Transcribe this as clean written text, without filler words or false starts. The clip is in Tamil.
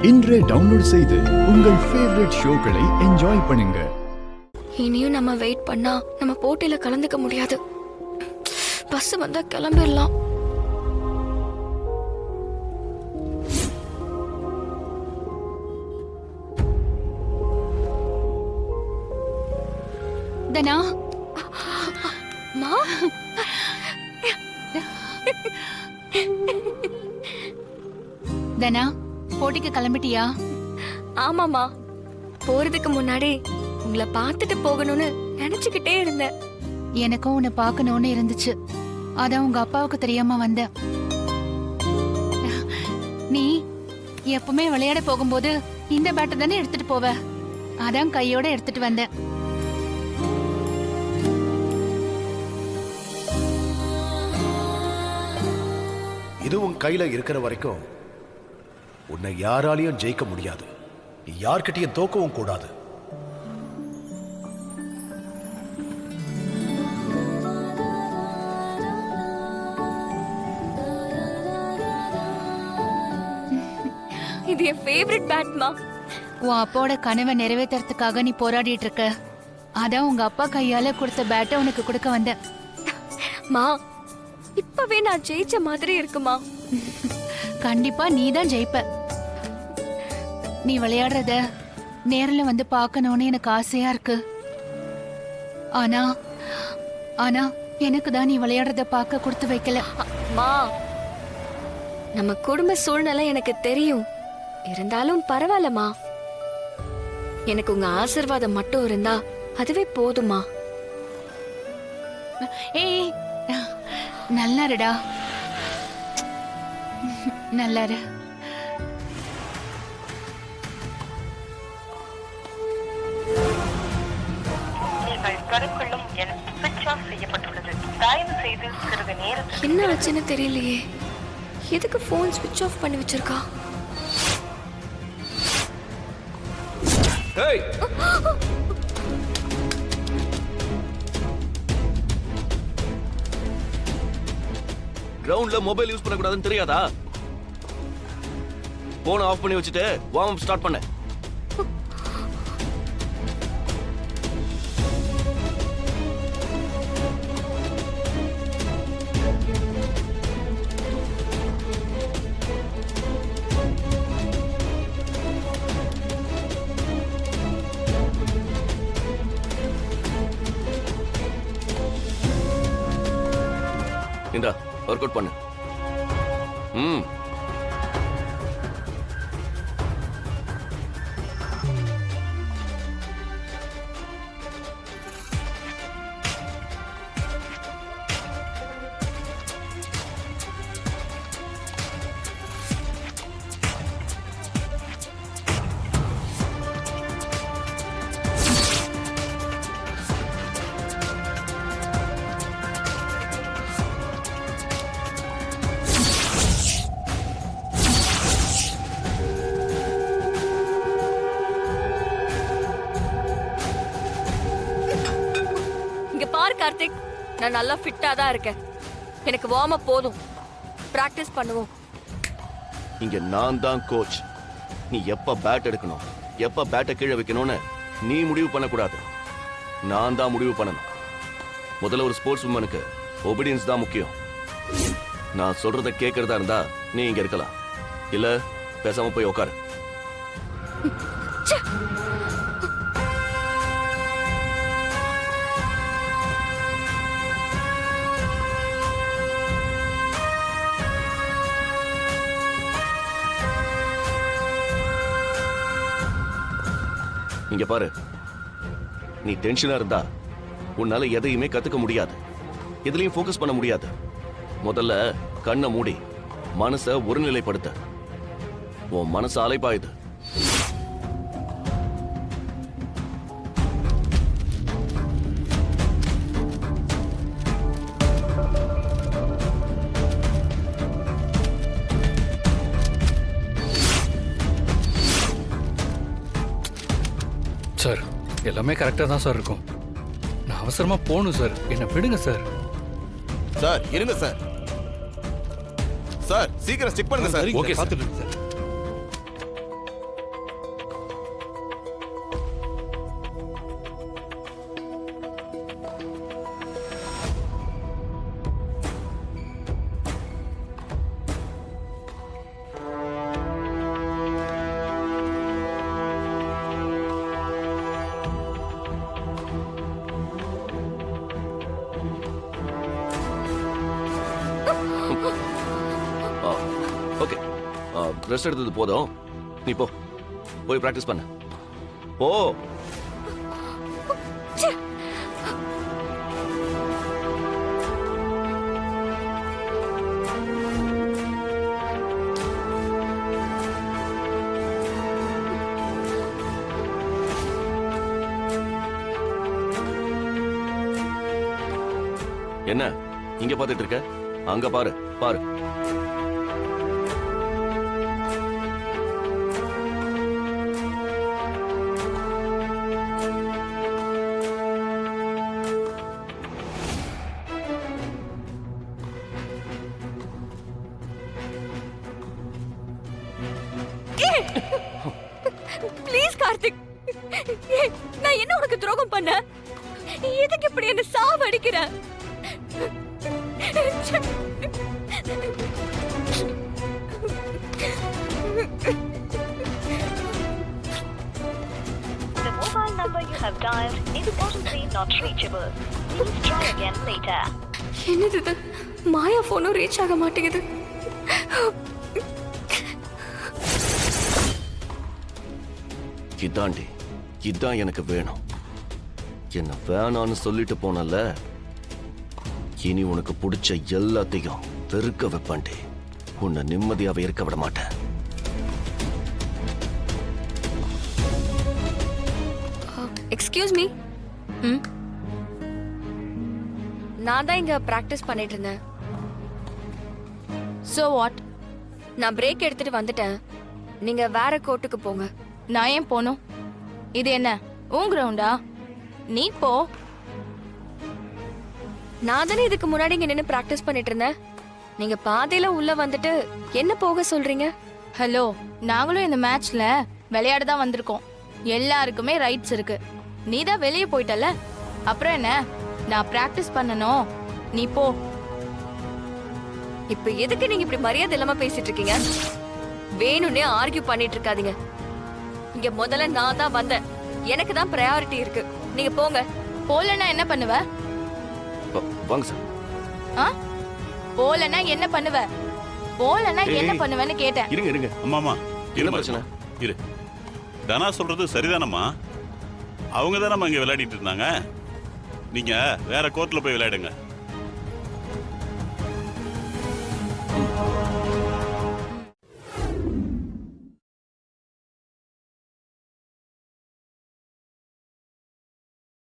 இன்றே டவுன்லோட் செய்து உங்கள் ஃபேவரட் ஷோக்களை என்ஜாய் பண்ணுங்க. இனியும் நம்ம வெயிட் பண்ணா நம்ம போட்டியில கலந்துக்க முடியாது. பஸ் வந்தா கிளம்பிடலாம். தனா மா தனா போட்டிக்கு கிளம்பிட்டியா? ஆமாமா, போறதுக்கு முன்னாடி உங்களை பார்த்துட்டு போகணும்னு நினைச்சுக்கிட்டே இருந்தேன். எனக்கும் உன்னை பார்க்கணும்னு இருந்துச்சு. அதான் உங்க அப்பாவுக்கு தெரியாம வந்தேன். நீ எப்பவுமே விளையாட போகும்போது இந்த பேட்டை தானே எடுத்துட்டு போவ, அதான் கையோட எடுத்துட்டு வந்தேன். இது உன் கையில இருக்கிற வரைக்கும் உன்னை யாராலையும் ஜெயிக்க முடியாது. நீ யார்கிட்டயும் தோக்கவும் கூடாது. இது என் ஃபேவரட் பேட்மா. உன் அப்பாவோட கனவை நிறைவேற்றுறதுக்காக நீ போராடிட்டு இருக்க. அதான் உங்க அப்பா கையால கொடுத்த பேட்டை உனக்கு கொடுக்க வந்தேன். மா, இப்பவே நான் ஜெயிச்ச மாதிரி இருக்குமா? கண்டிப்பா நீ தான் ஜெயிப்ப. நீ விளையாடுறத நேர்ல வந்து பார்க்கணும்னு எனக்கு ஆசையா இருக்கு. ஆனா ஆனா எனக்கு தான் நீ விளையாடுறத பார்க்க கொடுத்து வைக்கல. மா, நம்ம குடும்ப சூழ்நிலை எனக்கு தெரியும். இருந்தாலும் பரவாயில்லம்மா. எனக்கு உங்க ஆசீர்வாதம் மட்டும் இருந்தா அதுவே போதுமா. ஏய், நல்லா இருடா, நல்லா இரு. என்ன ஆச்சுன்னு தெரியலையே. எதுக்கு போன் ஸ்விட்ச் ஆஃப் பண்ணி வச்சிருக்கா? கிரவுண்ட்ல மொபைல் யூஸ் பண்ண கூடாதுன்னு தெரியாதா? போனை ஆஃப் பண்ணி வச்சுட்டு வார்ம் அப் ஸ்டார்ட் பண்ண. இந்தா ஒர்க் அவுட் பண்ணு. கார்த்திக், நான் நல்லா ஃபிட்டா தான் இருக்கேன். எனக்கு வார்ம் அப் போதும். பிராக்டிஸ் பண்ணுவோம். இங்க நான் தான் கோச். நீ எப்ப பேட் எடுக்கணும், எப்ப பேட்டை கீழே வைக்கணும்னு நீ முடிவு பண்ணக்கூடாது. நான் தான் முடிவு பண்ணணும். முதல்ல ஒரு ஸ்போர்ட்ஸ் உமனுக்கு ஒபீடியன்ஸ் தான் முக்கியம். நான் சொல்றத கேட்கறதா இருந்தா நீ இங்க இருக்கலாம், இல்ல பேசாம போய் உட்காரு. இங்க பாரு, நீ டென்ஷனா இருந்தா உன்னால எதையுமே கத்துக்க முடியாது, எதுலயும் ஃபோக்கஸ் பண்ண முடியாது. முதல்ல கண்ணை மூடி மனசை ஒருநிலைப்படுத்த. உன் மனசு அலைப்பாயுது. சார், எல்லாமே கரெக்டாக தான் சார் இருக்கும். நான் அவசரமா போகணும் சார், என்ன விடுங்க சார். சார் இருங்க சார். சார் சீக்கிரம் ஸ்டிக் பண்ணுங்க சார். Okay sir. ரெஸ்ட் எடுத்தது போதும். நீ போ, போய் பிராக்டிஸ் பண்ண. போ. என்ன இங்க பாத்துட்டு இருக்க? அங்க பாரு, பாரு. ப்ளீஸ் கார்த்திக், நான் என்ன உனக்கு துரோகம் பண்ண? எதுக்கு இப்படி என்ன சாவடிக்கிற? The mobile number you have dialed is currently not reachable. Please try again later. என்னது இது? மாயா போனும் ரீச் ஆக மாட்டேங்குது. இதாண்டி, இதான் எனக்கு வேணும். என்ன வேணான்னு சொல்லிட்டு போனல, இனி உனக்கு பிடிச்ச எல்லாத்தையும் வெறுக்க வைப்பாண்டி. உன்னை நிம்மதியாவே இருக்க விட மாட்டேன். Excuse me. நான் தான் இங்க பிராக்டிஸ் பண்ணிட்டு இருந்தேன். So what? நான் பிரேக் எடுத்துட்டு வந்துட்டேன். நீங்க வேற கோர்ட்டுக்கு போங்க. நான் ஏன் போகணும்? இது என்ன உன் கிரவுண்டா? நீ போ. நான் தானே இதுக்கு முன்னாடி இங்க நின்னு பிராக்டிஸ் பண்ணிட்டு இருந்தேன். நீங்க பாதையில உள்ள வந்துட்டு என்ன போக சொல்றீங்க? ஹலோ, நாங்களும் இந்த மேட்ச்ல விளையாட தான் வந்திருக்கோம். எல்லாருக்குமே ரைட்ஸ் இருக்கு. நீ தான் வெளியே போயிட்டல, அப்புறம் என்ன? நான் பிராக்டிஸ் பண்ணணும், நீ போ. இப்ப எதுக்கு நீங்க இப்படி மரியாதை இல்லாம பேசிட்டு இருக்கீங்க? வேணும்னே ஆர்கியூ பண்ணிட்டு இருக்காதீங்க. இங்க முதல்ல நான் தான் வந்தேன். எனக்கு தான் பிரையாரிட்டி இருக்கு. நீங்க போங்க. போலன்னா என்ன பண்ணுவ? வாங்க சார். ஆ? போலன்னா என்ன பண்ணுவ? போலன்னா என்ன பண்ணுவேன்னு கேட்டேன். இருங்க இருங்க. அம்மாமா, என்ன பிரச்சனை? இரு. தனா சொல்றது சரிதானம்மா. அவங்க தான் நம்ம இங்க விளையாடிட்டு இருந்தாங்க. நீங்க வேற கோர்ட்ல போய் விளையாடுங்க.